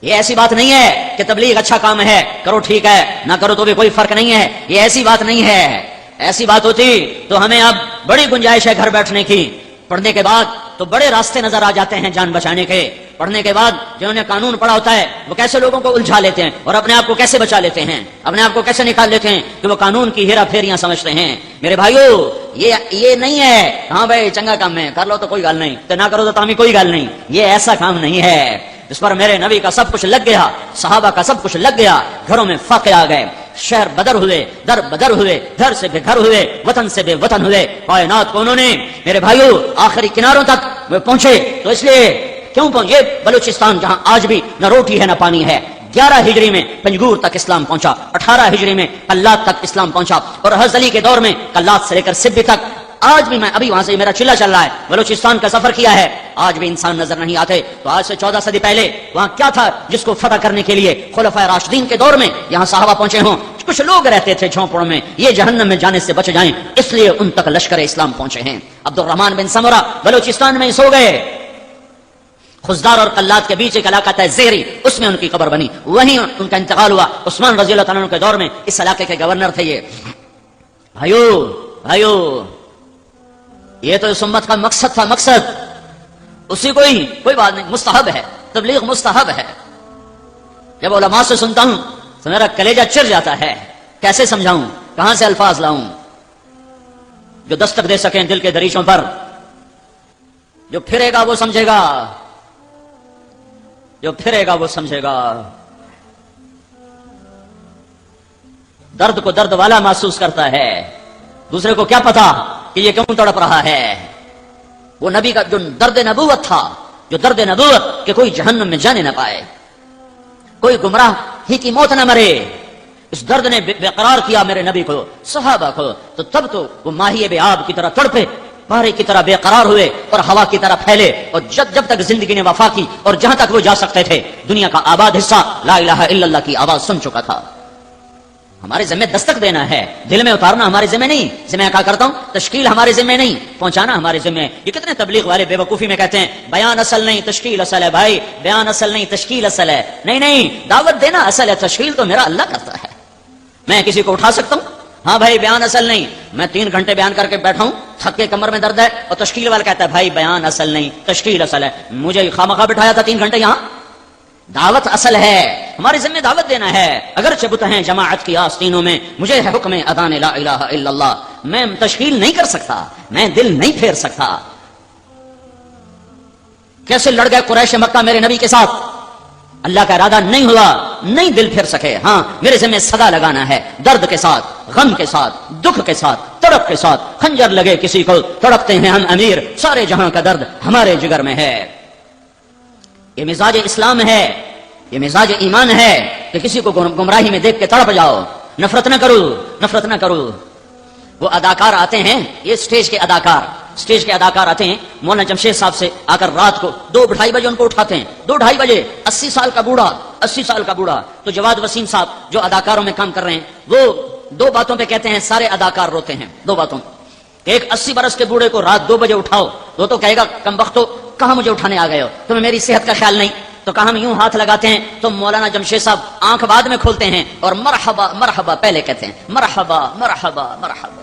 یہ ایسی بات نہیں ہے کہ تبلیغ اچھا کام ہے، کرو ٹھیک ہے، نہ کرو تو بھی کوئی فرق نہیں ہے، یہ ایسی بات نہیں ہے۔ ایسی بات ہوتی تو ہمیں اب بڑی گنجائش ہے گھر بیٹھنے کی، پڑھنے کے بعد تو بڑے راستے نظر آ جاتے ہیں جان بچانے کے۔ پڑھنے کے بعد جنہوں نے قانون پڑھا ہوتا ہے وہ کیسے لوگوں کو الجھا لیتے ہیں اور اپنے آپ کو کیسے بچا لیتے ہیں، اپنے آپ کو کیسے نکال لیتے ہیں کہ وہ قانون کی ہیرا پھیریاں سمجھتے ہیں۔ میرے بھائیو، یہ نہیں ہے ہاں بھائی چنگا کام ہے کر لو تو کوئی گل نہیں، تو نہ کرو تو تامی کوئی گل نہیں، یہ ایسا کام نہیں ہے۔ اس پر میرے نبی کا سب کچھ لگ گیا، صحابہ کا سب کچھ لگ گیا، گھروں میں فاقے آ گئے، شہر بدر ہوئے، در بدر ہوئے، گھر سے بے گھر ہوئے، وطن سے بے وطن ہوئے، کائنات کو انہوں نے میرے بھائیو آخری کناروں تک وہ پہنچے۔ تو اس لیے کیوں پہنچے؟ بلوچستان جہاں آج بھی نہ روٹی ہے نہ پانی ہے، 11 ہجری میں پنجگور تک اسلام پہنچا، 18 ہجری میں قلات تک اسلام پہنچا، اور حضرت علی کے دور میں قلات سے لے کر سبی تک۔ آج بھی میں ابھی وہاں سے میرا چلا چل رہا ہے، بلوچستان کا سفر کیا ہے، آج بھی انسان نظر نہیں آتے۔ تو آج سے 14 صدی پہلے وہاں کیا تھا جس کو فتح کرنے کے لیے خلفائے راشدین کے دور میں یہاں صحابہ پہنچے ہوں؟ کچھ لوگ رہتے تھے جھونپڑوں میں، یہ جہنم میں جانے سے بچ جائیں اس لیے ان تک لشکر اسلام پہنچے ہیں۔ عبد الرحمن بن سمرہ بلوچستان میں سو گئے، خزدار اور قلات کے بیچ ایک علاقہ تھا زہری، اس میں ان کی قبر بنی، وہیں ان کا انتقال ہوا۔ عثمان رضی اللہ عنہ کے دور میں اس علاقے کے گورنر تھے یہ۔ بھائیو یہ تو اس امت کا مقصد تھا، مقصد اسی کو ہی، کوئی بات نہیں، مستحب ہے، تبلیغ مستحب ہے۔ جب علماء سے سنتا ہوں تو میرا کلیجہ چر جاتا ہے، کیسے سمجھاؤں، کہاں سے الفاظ لاؤں جو دستک دے سکیں دل کے دریچوں پر۔ جو پھرے گا وہ سمجھے گا، جو پھرے گا وہ سمجھے گا۔ درد کو درد والا محسوس کرتا ہے، دوسرے کو کیا پتا کہ یہ کیوں تڑپ رہا ہے۔ وہ نبی کا جو درد نبوت تھا، جو درد نبوت کہ کوئی جہنم میں جانے نہ پائے، کوئی گمراہ ہی کی موت نہ مرے، اس درد نے بے قرار کیا میرے نبی کو، صحابہ کو۔ تو تب تو وہ ماہی بے آب کی طرح تڑپے، پارے کی طرح بے قرار ہوئے اور ہوا کی طرح پھیلے، اور جب تک زندگی نے وفا کی اور جہاں تک وہ جا سکتے تھے دنیا کا آباد حصہ لا الہ الا اللہ کی آواز سن چکا تھا۔ ہمارے ذمہ دستک دینا ہے، دل میں اتارنا ہمارے ذمہ نہیں۔ میں کہا کرتا ہوں تشکیل ہمارے ذمہ نہیں، پہنچانا ہمارے ذمہ ہے۔ یہ کتنے تبلیغ والے بے وقوفی میں کہتے ہیں بیان اصل نہیں تشکیل اصل ہے۔ بھائی بیان اصل نہیں تشکیل اصل ہے، نہیں، دعوت دینا اصل ہے، تشکیل تو میرا اللہ کرتا ہے۔ میں کسی کو اٹھا سکتا ہوں؟ ہاں بھائی بیان اصل نہیں، میں 3 گھنٹے بیان کر کے بیٹھا ہوں، تھک کے کمر میں درد ہے، اور تشکیل والا کہتا ہے بھائی بیان اصل نہیں تشکیل اصل ہے۔ مجھے خامخواہ بٹھایا تھا 3 گھنٹے یہاں؟ دعوت اصل ہے، ہماری ذمہ دعوت دینا ہے۔ اگرچہ بت ہیں جماعت کی آستینوں میں، مجھے ہے حکم اذان لا الہ الا اللہ، میں تشکیل نہیں کر سکتا، میں دل نہیں پھیر سکتا۔ کیسے لڑ گئے قریش مکہ میرے نبی کے ساتھ، اللہ کا ارادہ نہیں ہوا، نہیں دل پھر سکے۔ ہاں میرے ذمہ صدا لگانا ہے، درد کے ساتھ، غم کے ساتھ، دکھ کے ساتھ، تڑپ کے ساتھ۔ خنجر لگے کسی کو تڑپتے ہیں ہم امیر، سارے جہاں کا درد ہمارے جگر میں ہے۔ یہ مزاج اسلام ہے، یہ مزاج ایمان ہے کہ کسی کو گمراہی میں دیکھ کے تڑپ جاؤ، نفرت نہ کرو، نفرت نہ کرو۔ وہ اداکار آتے ہیں، یہ سٹیج کے اداکار آتے ہیں، مولانا جمشید صاحب سے آ کر رات کو 2-2:30 بجے ان کو اٹھاتے ہیں، 2-2:30 بجے، 80 سال کا بوڑھا۔ تو جواد وسیم صاحب جو اداکاروں میں کام کر رہے ہیں، وہ 2 باتوں پہ کہتے ہیں سارے اداکار روتے ہیں، 2 باتوں۔ ایک 80 برس کے بوڑھے کو رات 2 بجے اٹھاؤ، وہ تو کہے گا کمبختو کہاں مجھے اٹھانے آ گئے ہو، تمہیں میری صحت کا خیال نہیں؟ تو کہا ہم یوں ہاتھ لگاتے ہیں تو مولانا جمشید صاحب آنکھ بعد میں کھولتے ہیں اور مرحبا مرحبا پہلے کہتے ہیں، مرحبا مرحبا مرحبا۔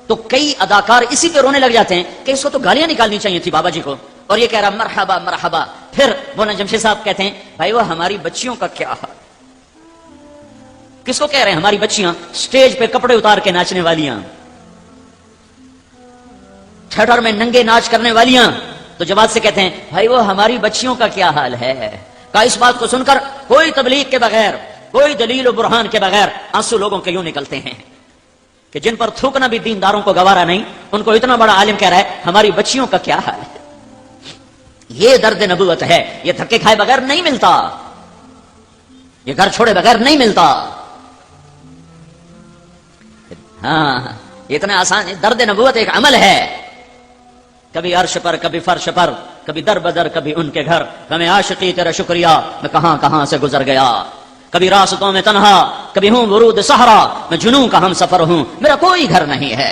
تو کئی اداکار اسی پہ رونے لگ جاتے ہیں کہ اس کو تو گالیاں نکالنی چاہیے تھی بابا جی کو، اور یہ کہہ رہا مرحبا مرحبا۔ پھر مولانا جمشید صاحب کہتے ہیں بھائی وہ ہماری بچیوں کا کیا حال؟ کس کو کہہ رہے ہیں؟ ہماری بچیاں سٹیج پہ کپڑے اتار کے ناچنے والیاں، تھیٹر میں ننگے ناچ کرنے والیاں۔ تو جواد سے کہتے ہیں بھائی وہ ہماری بچیوں کا کیا حال ہے؟ کہ اس بات کو سن کر کوئی تبلیغ کے بغیر، کوئی دلیل و برہان کے بغیر آنسو لوگوں کے یوں نکلتے ہیں کہ جن پر تھوکنا بھی دینداروں کو گوارا نہیں، ان کو اتنا بڑا عالم کہہ رہا ہے ہماری بچیوں کا کیا حال ہے۔ یہ درد نبوت ہے، یہ دھکے کھائے بغیر نہیں ملتا، یہ گھر چھوڑے بغیر نہیں ملتا۔ ہاں یہ اتنا آسان ہے، درد نبوت ایک عمل ہے، کبھی عرش پر کبھی فرش پر، کبھی در بدر کبھی ان کے گھر، ہمیں عاشقی تیرا شکریہ میں کہاں کہاں سے گزر گیا، کبھی راستوں میں تنہا کبھی ہوں ورود صحرا، میں جنوں کا ہم سفر ہوں، میرا کوئی گھر نہیں ہے۔